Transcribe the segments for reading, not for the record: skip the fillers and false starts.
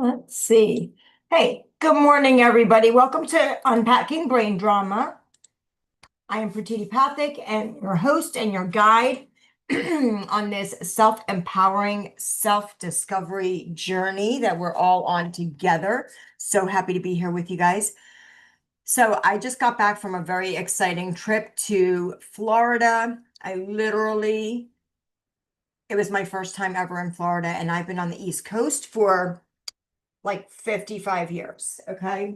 Let's see. Hey, good morning, everybody. Welcome to Unpacking Brain Drama. I am Pratiti Pathak and your host and your guide on this self-empowering, self-discovery journey that we're all on together. So happy to be here with you guys. So I just got back from a very exciting trip to Florida. It was my first time ever in Florida, and I've been on the East Coast for like 55 years. Okay.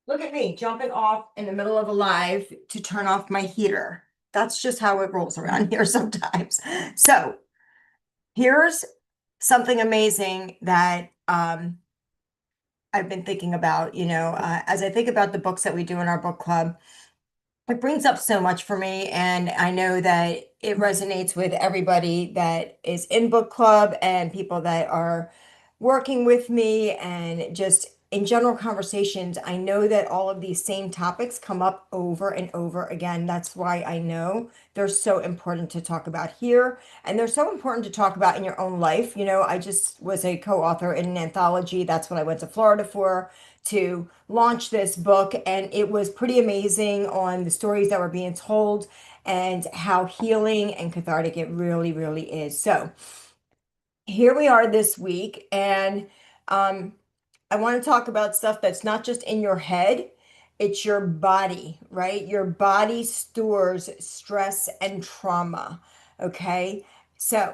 Look at me jumping off in the middle of a live to turn off my heater. That's just how it rolls around here sometimes. So here's something amazing that I've been thinking about, as I think about the books that we do in our book club. It brings up so much for me, and I know that it resonates with everybody that is in book club and people that are working with me and just in general conversations. I know that all of these same topics come up over and over again. That's why I know they're so important to talk about here, and they're so important to talk about in your own life. I just was a co-author in an anthology. That's what I went to Florida for, to launch this book, and it was pretty amazing on the stories that were being told and how healing and cathartic it really, really is. So here we are this week, and I want to talk about stuff that's not just in your head, it's your body, right? Your body stores stress and trauma. Okay. So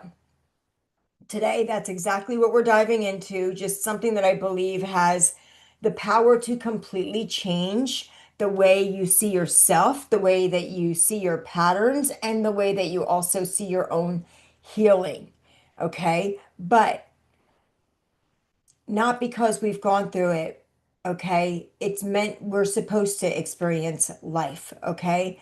today, that's exactly what we're diving into, just something that I believe has the power to completely change the way you see yourself, the way that you see your patterns, and the way that you also see your own healing. Okay. But not because we've gone through it. Okay. It's meant we're supposed to experience life. Okay.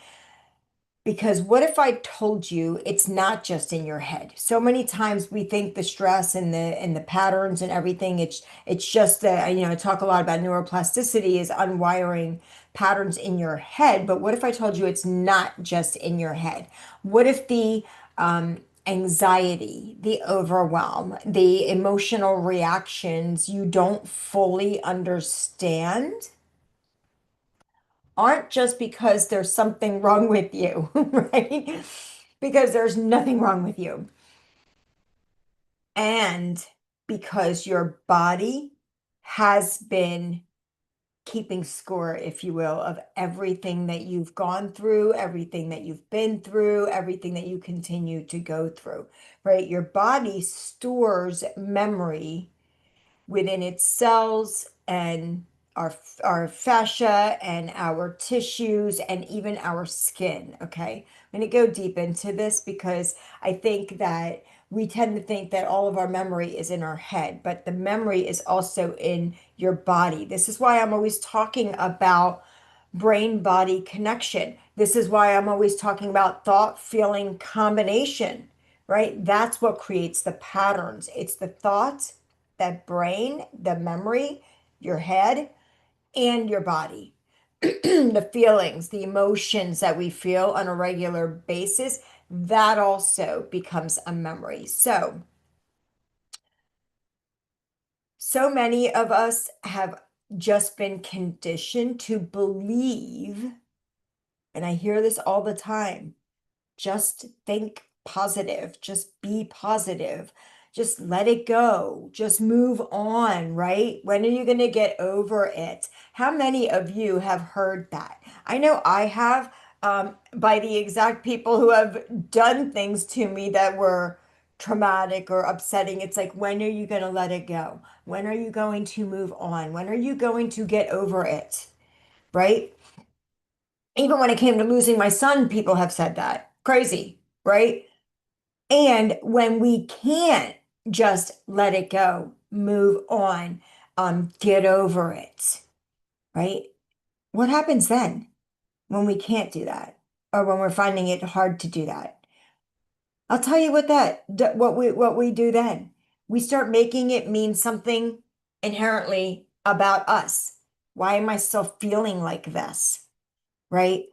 Because what if I told you it's not just in your head? So many times we think the stress and the patterns and everything, it's just that, I talk a lot about neuroplasticity is unwiring patterns in your head. But what if I told you it's not just in your head? What if the anxiety, the overwhelm, the emotional reactions you don't fully understand aren't just because there's something wrong with you, right? Because there's nothing wrong with you. And because your body has been keeping score, if you will, of everything that you've gone through, everything that you've been through, everything that you continue to go through, right? Your body stores memory within its cells and our fascia and our tissues and even our skin. Okay. I'm going to go deep into this because I think that we tend to think that all of our memory is in our head, but the memory is also in your body. This is why I'm always talking about brain body connection. This is why I'm always talking about thought feeling combination, right? That's what creates the patterns. It's the thoughts, that brain, the memory, your head, and your body. The feelings, the emotions that we feel on a regular basis, that also becomes a memory. So many of us have just been conditioned to believe, and I hear this all the time, just think positive, just be positive, just let it go, just move on, right? When are you going to get over it? How many of you have heard that? I know I have, by the exact people who have done things to me that were traumatic or upsetting. It's like, when are you going to let it go? When are you going to move on? When are you going to get over it? Right? Even when it came to losing my son, people have said that. Crazy, right? And when we can't just let it go, move on, get over it, right? What happens then when we can't do that, or when we're finding it hard to do that? I'll tell you what we do then. We start making it mean something inherently about us. Why am I still feeling like this? Right?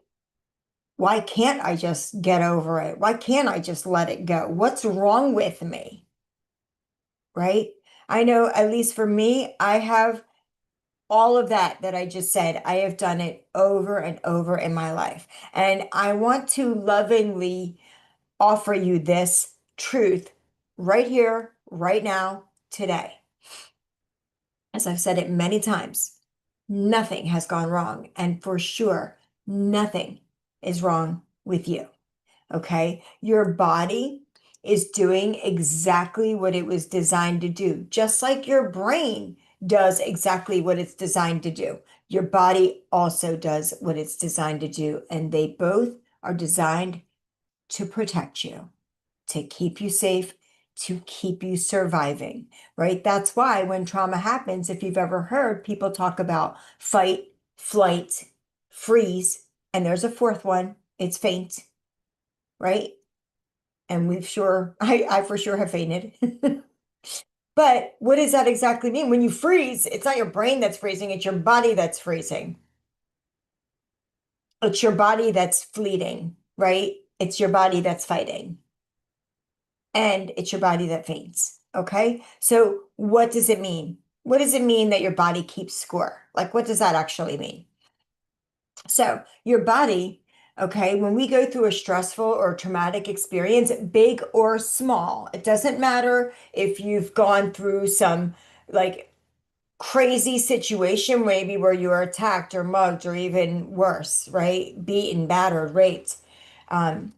Why can't I just get over it? Why can't I just let it go? What's wrong with me? Right? I know, at least for me, I have all of that I just said. I have done it over and over in my life. And I want to lovingly offer you this truth right here, right now, today. As I've said it many times, nothing has gone wrong. And for sure, nothing is wrong with you. Okay. Your body is doing exactly what it was designed to do, just like your brain does exactly what it's designed to do. Your body also does what it's designed to do. And they both are designed to protect you, to keep you safe, to keep you surviving, right? That's why when trauma happens, if you've ever heard people talk about fight, flight, freeze, and there's a fourth one, it's faint, right? And I for sure have fainted. But what does that exactly mean? When you freeze, it's not your brain that's freezing, it's your body that's freezing. It's your body that's fleeting, right? It's your body that's fighting. And it's your body that faints. Okay. So what does it mean? What does it mean that your body keeps score? Like, what does that actually mean? So your body, okay, when we go through a stressful or traumatic experience, big or small, it doesn't matter if you've gone through some like crazy situation, maybe where you were attacked or mugged or even worse, right? Beaten, battered, raped. Um,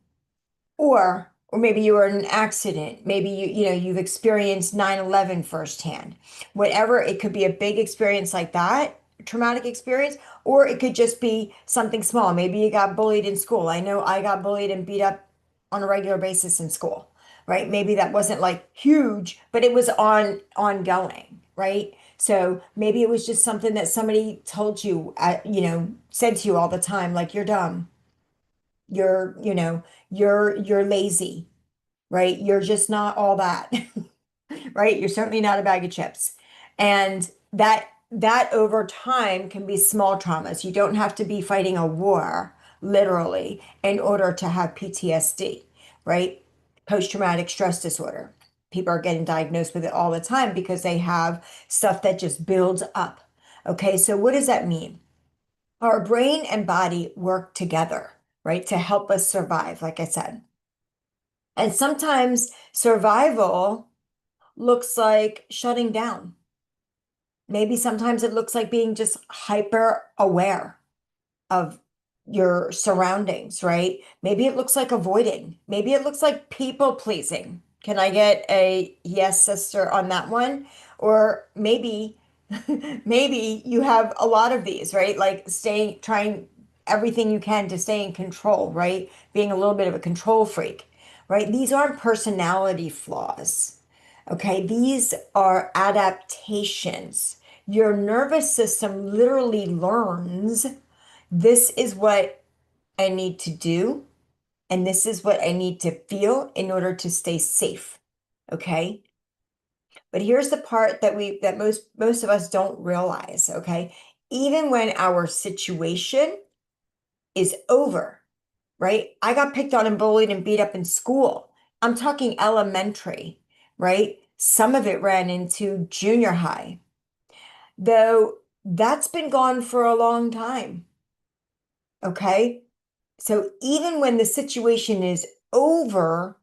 or maybe you were in an accident, maybe you've experienced 9/11 firsthand. Whatever, it could be a big experience like that, traumatic experience, or it could just be something small. Maybe you got bullied in school. I know I got bullied and beat up on a regular basis in school, right? Maybe that wasn't like huge, but it was ongoing, right? So maybe it was just something that somebody told you, said to you all the time, like you're dumb, you're lazy, right? You're just not all that, right? You're certainly not a bag of chips. And that over time can be small traumas. You don't have to be fighting a war literally in order to have PTSD, right? Post-traumatic stress disorder. People are getting diagnosed with it all the time because they have stuff that just builds up. Okay, so what does that mean? Our brain and body work together, right, to help us survive, like I said. And sometimes survival looks like shutting down. Maybe sometimes it looks like being just hyper aware of your surroundings, right? Maybe it looks like avoiding. Maybe it looks like people pleasing. Can I get a yes, sister, on that one? Or maybe, maybe you have a lot of these, right? Like trying everything you can to stay in control, right? Being a little bit of a control freak, right? These aren't personality flaws. Okay, these are adaptations. Your nervous system literally learns this is what I need to do, and this is what I need to feel in order to stay safe. Okay. But here's the part that most of us don't realize. Okay. Even when our situation is over, right? I got picked on and bullied and beat up in school. I'm talking elementary, right? Some of it ran into junior high, though that's been gone for a long time. Okay. So even when the situation is over,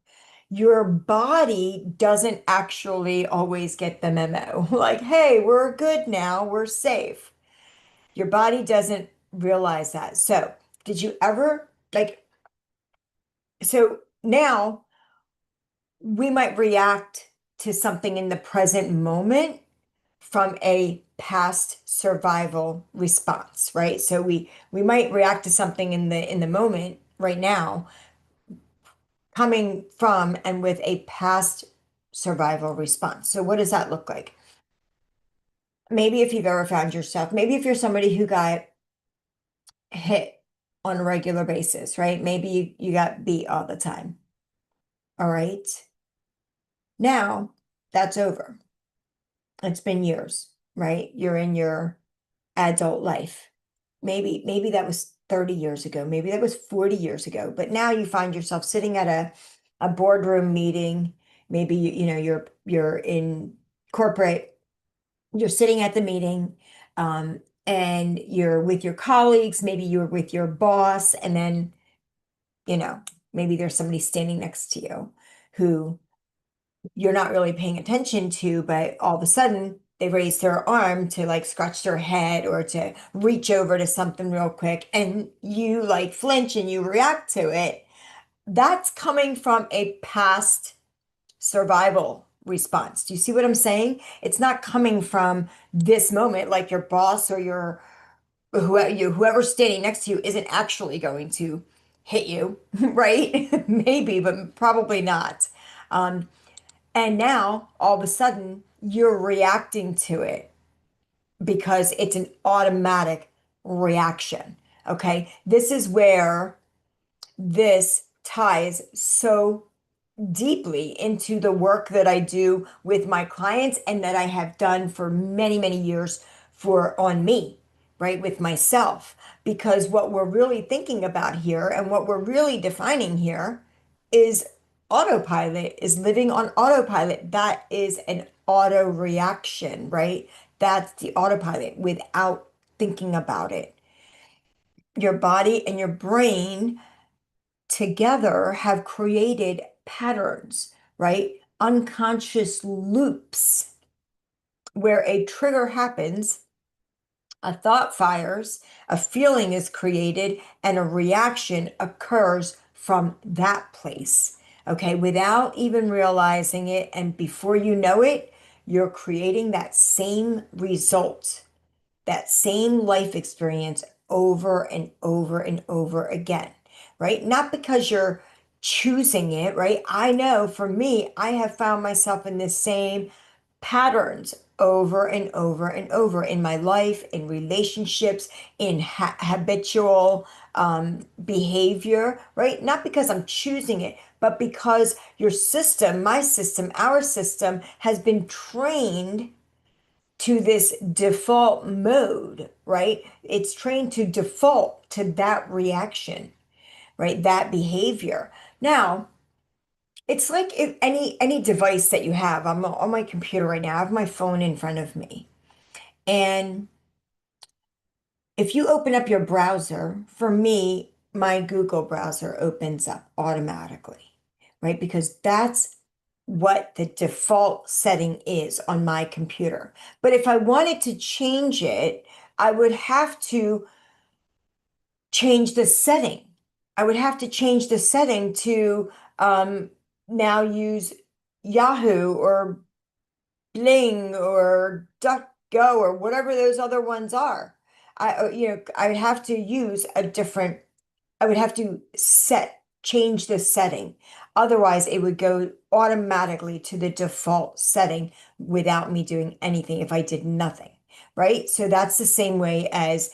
your body doesn't actually always get the memo. Like, hey, we're good now, we're safe. Your body doesn't realize that. So, did you ever so now we might react to something in the present moment from a past survival response, right? So we might react to something in the moment right now coming from and with a past survival response. So what does that look like? Maybe if you've ever found yourself, maybe if you're somebody who got hit on a regular basis, right? Maybe you got beat all the time. All right. Now that's over. It's been years, right? You're in your adult life. Maybe that was 30 years ago. Maybe that was 40 years ago. But now you find yourself sitting at a boardroom meeting. Maybe you're in corporate, you're sitting at the meeting, and you're with your colleagues, maybe you're with your boss, and then, you know, maybe there's somebody standing next to you who you're not really paying attention to, but all of a sudden they raise their arm to like scratch their head or to reach over to something real quick, and you like flinch and you react to it. That's coming from a past survival response. Do you see what I'm saying? It's not coming from this moment, like your boss or your whoever's standing next to you isn't actually going to hit you, right? Maybe, but probably not. Um, and now all of a sudden you're reacting to it because it's an automatic reaction. Okay. This is where this ties so deeply into the work that I do with my clients and that I have done for many, many years for on me, right, with myself. Because what we're really thinking about here and what we're really defining here is autopilot, is living on autopilot. That is an auto reaction, right? That's the autopilot without thinking about it. Your body and your brain together have created patterns, right? Unconscious loops where a trigger happens, a thought fires, a feeling is created, and a reaction occurs from that place. Okay, without even realizing it, and before you know it, you're creating that same result, that same life experience over and over and over again, right? Not because you're choosing it, right? I know for me, I have found myself in the same patterns over and over and over in my life, in relationships, in habitual behavior, right? Not because I'm choosing it, but because your system, my system, our system has been trained to this default mode, right? It's trained to default to that reaction, right? That behavior. Now, it's like if any device that you have, I'm on my computer right now, I have my phone in front of me. And if you open up your browser, for me, my Google browser opens up automatically, right? Because that's what the default setting is on my computer. But if I wanted to change it, I would have to change the setting. I would have to change the setting to now use Yahoo or Bling or DuckGo or whatever those other ones are. I would have to use a different, I would have to change the setting. Otherwise, it would go automatically to the default setting without me doing anything if I did nothing, right? So that's the same way as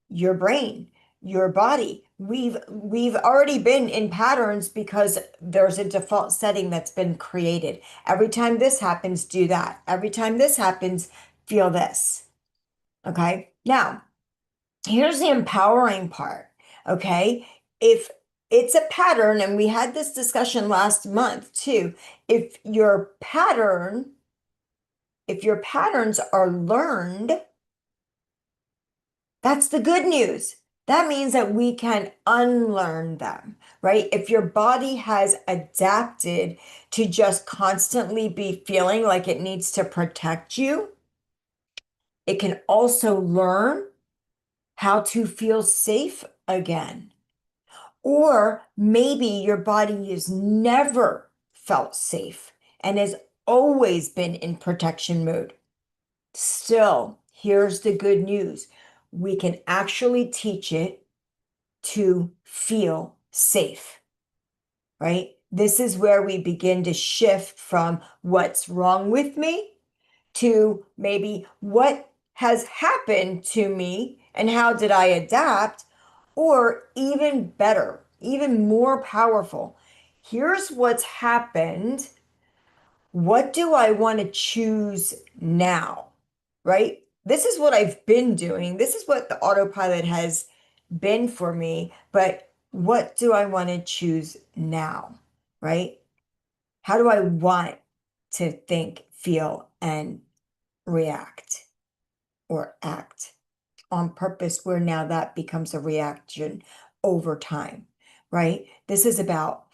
your brain, your body. We've already been in patterns because there's a default setting that's been created. Every time this happens, do that. Every time this happens, feel this. Okay? Now, here's the empowering part. Okay? If it's a pattern, and we had this discussion last month too, if your patterns are learned, that's the good news. That means that we can unlearn them, right? If your body has adapted to just constantly be feeling like it needs to protect you, it can also learn how to feel safe again. Or maybe your body has never felt safe and has always been in protection mode. Still, here's the good news. We can actually teach it to feel safe, right? This is where we begin to shift from what's wrong with me to maybe what has happened to me and how did I adapt, or even better, even more powerful. Here's what's happened. What do I want to choose now? Right? This is what I've been doing. This is what the autopilot has been for me. But what do I want to choose now? Right? How do I want to think, feel, and react or act on purpose, where now that becomes a reaction over time, right? This is about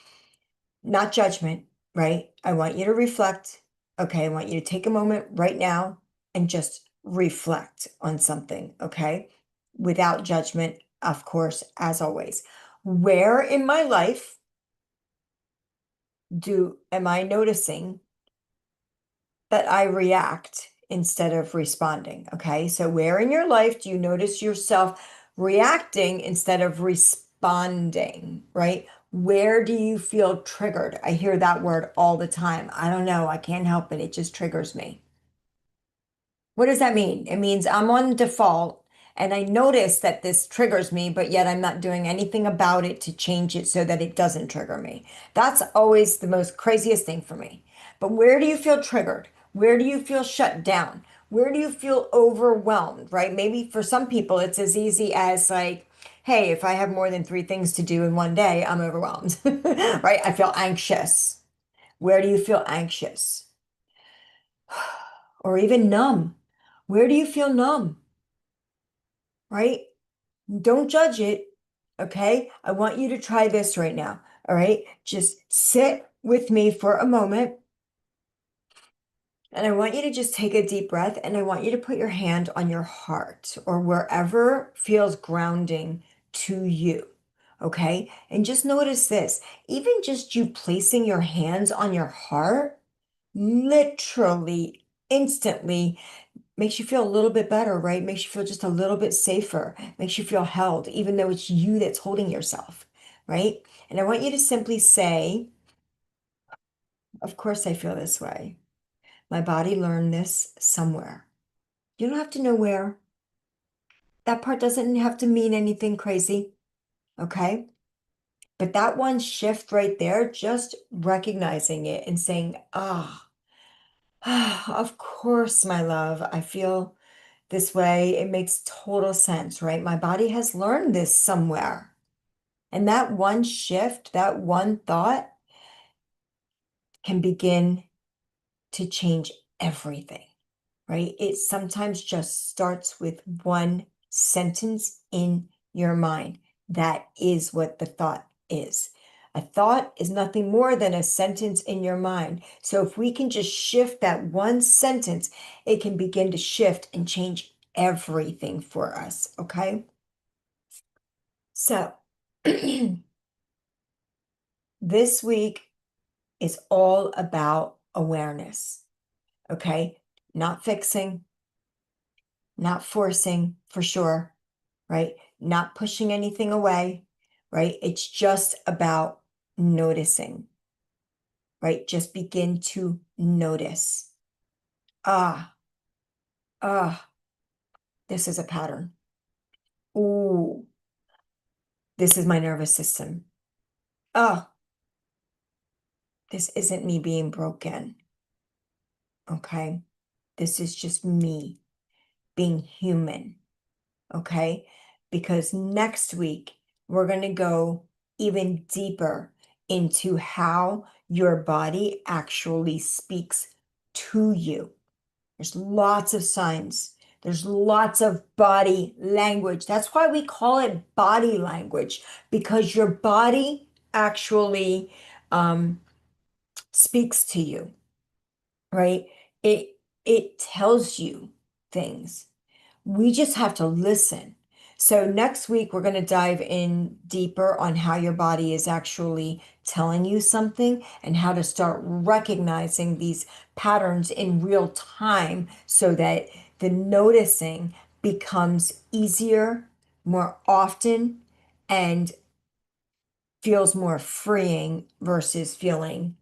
not judgment, right? I want you to reflect. Okay, I want you to take a moment right now and just reflect on something, okay? Without judgment, of course, as always. Where in my life am I noticing that I react instead of responding? Okay, so where in your life do you notice yourself reacting instead of responding, right? Where do you feel triggered? I hear that word all the time. I don't know. I can't help it. It just triggers me. What does that mean? It means I'm on default and I notice that this triggers me, but yet I'm not doing anything about it to change it so that it doesn't trigger me. That's always the most craziest thing for me. But where do you feel triggered? Where do you feel shut down? Where do you feel overwhelmed, right? Maybe for some people, it's as easy as like, hey, if I have more than 3 things to do in one day, I'm overwhelmed, right? I feel anxious. Where do you feel anxious? Or even numb? Where do you feel numb? Right? Don't judge it. Okay. I want you to try this right now. All right. Just sit with me for a moment. And I want you to just take a deep breath and I want you to put your hand on your heart or wherever feels grounding to you. Okay. And just notice this, even just you placing your hands on your heart, literally instantly makes you feel a little bit better, right? Makes you feel just a little bit safer, makes you feel held, even though it's you that's holding yourself, right? And I want you to simply say, of course I feel this way. My body learned this somewhere. You don't have to know where. That part doesn't have to mean anything crazy, okay? But that one shift right there, just recognizing it and saying, of course, my love, I feel this way. It makes total sense, right? My body has learned this somewhere. And that one shift, that one thought can begin to change everything, right? It sometimes just starts with one sentence in your mind. That is what the thought is. A thought is nothing more than a sentence in your mind. So if we can just shift that one sentence, it can begin to shift and change everything for us, okay? So this week is all about awareness, okay? Not fixing, not forcing for sure, right? Not pushing anything away, right? It's just about noticing, right? Just begin to notice. Ah, ah, this is a pattern. Ooh, this is my nervous system. Oh, this isn't me being broken. Okay. This is just me being human. Okay. Because next week, we're going to go even deeper into how your body actually speaks to you. There's lots of signs. There's lots of body language. That's why we call it body language, because your body actually speaks to you, right? It it tells you things. We just have to listen. So next week we're going to dive in deeper on how your body is actually telling you something and how to start recognizing these patterns in real time so that the noticing becomes easier, more often, and feels more freeing versus feeling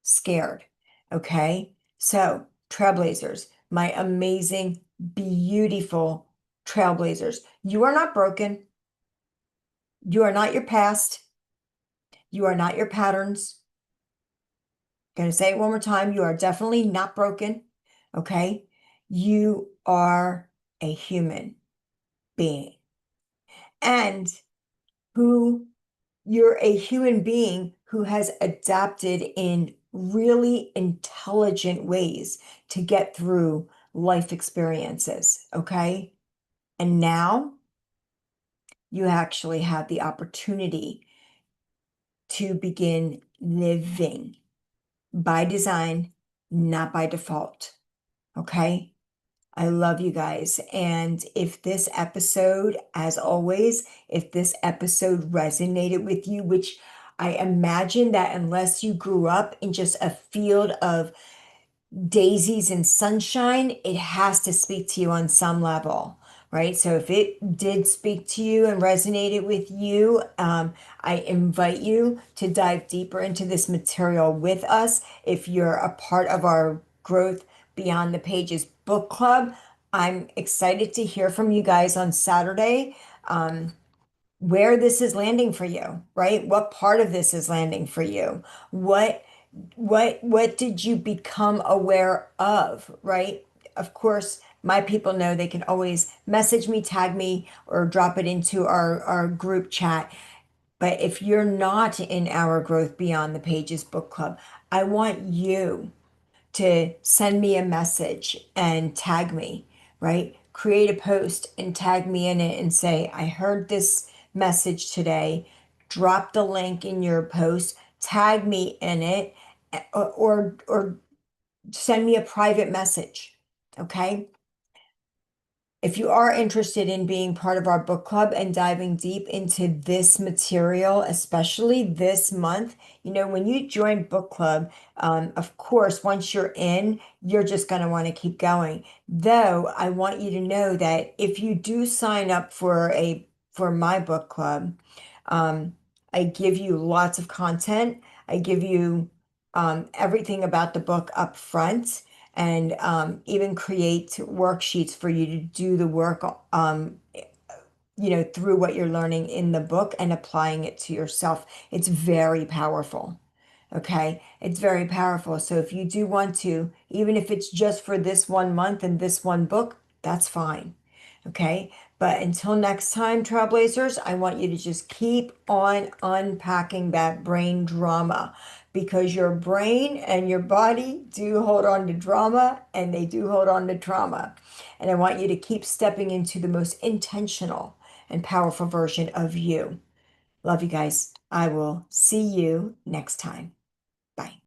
scared. Okay. So, Trailblazers, my amazing, beautiful Trailblazers, you are not broken. You are not your past. You are not your patterns. Going to say it one more time. You are definitely not broken. Okay. You are a human being. And who you're a human being who has adapted in really intelligent ways to get through life experiences. Okay. And now you actually have the opportunity to begin living by design, not by default. Okay. I love you guys. And if this episode, as always, if this episode resonated with you, which I imagine that unless you grew up in just a field of daisies and sunshine, it has to speak to you on some level, right? So if it did speak to you and resonated with you, I invite you to dive deeper into this material with us. If you're a part of our Growth Beyond the Pages book club, I'm excited to hear from you guys on Saturday. Where this is landing for you, right? What part of this is landing for you? What what did you become aware of, right? Of course, my people know they can always message me, tag me, or drop it into our group chat. But if you're not in our Growth Beyond the Pages book club, I want you to send me a message and tag me, right? Create a post and tag me in it and say, I heard this message today. Drop the link in your post, tag me in it, or send me a private message. Okay. If you are interested in being part of our book club and diving deep into this material, especially this month, when you join book club, of course, once you're in, you're just going to want to keep going. Though I want you to know that if you do sign up for my book club, um, I give you lots of content. I give you everything about the book up front and even create worksheets for you to do the work through what you're learning in the book and applying it to yourself. It's very powerful. Okay, it's very powerful. So if you do want to, even if it's just for this 1 month and this one book, that's fine. Okay, but until next time, Trailblazers, I want you to just keep on unpacking that brain drama, because your brain and your body do hold on to drama and they do hold on to trauma. And I want you to keep stepping into the most intentional and powerful version of you. Love you guys. I will see you next time. Bye.